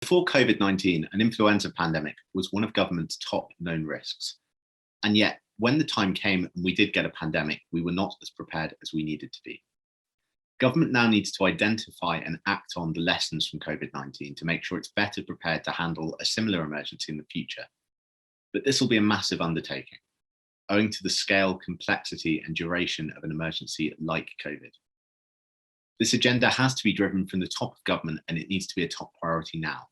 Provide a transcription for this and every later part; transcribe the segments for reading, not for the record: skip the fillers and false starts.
Before COVID-19, an influenza pandemic was one of government's top known risks. And yet, when the time came and we did get a pandemic, we were not as prepared as we needed to be. Government now needs to identify and act on the lessons from COVID-19 to make sure it's better prepared to handle a similar emergency in the future. But this will be a massive undertaking, owing to the scale, complexity, and duration of an emergency like COVID. This agenda has to be driven from the top of government, and it needs to be a top priority now.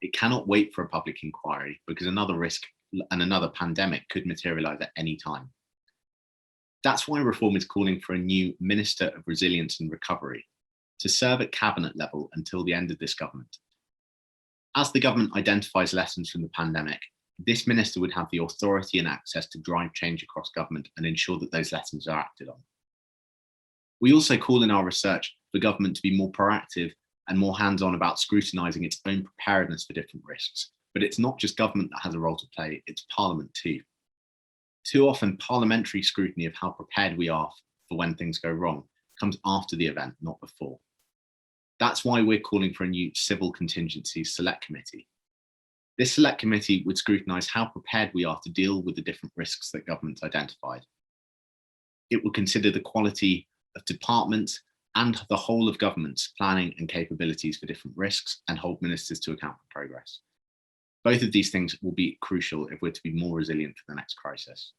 It cannot wait for a public inquiry because another risk and another pandemic could materialise at any time. That's why Reform is calling for a new Minister of Resilience and Recovery to serve at cabinet level until the end of this government. As the government identifies lessons from the pandemic, this minister would have the authority and access to drive change across government and ensure that those lessons are acted on. We also call in our research for government to be more proactive and more hands-on about scrutinising its own preparedness for different risks. But it's not just government that has a role to play, it's Parliament too. Too often, parliamentary scrutiny of how prepared we are for when things go wrong comes after the event, not before. That's why we're calling for a new Civil Contingencies Select Committee. This Select Committee would scrutinise how prepared we are to deal with the different risks that government's identified. It would consider the quality of departments and the whole of government's planning and capabilities for different risks and hold ministers to account for progress. Both of these things will be crucial if we're to be more resilient for the next crisis.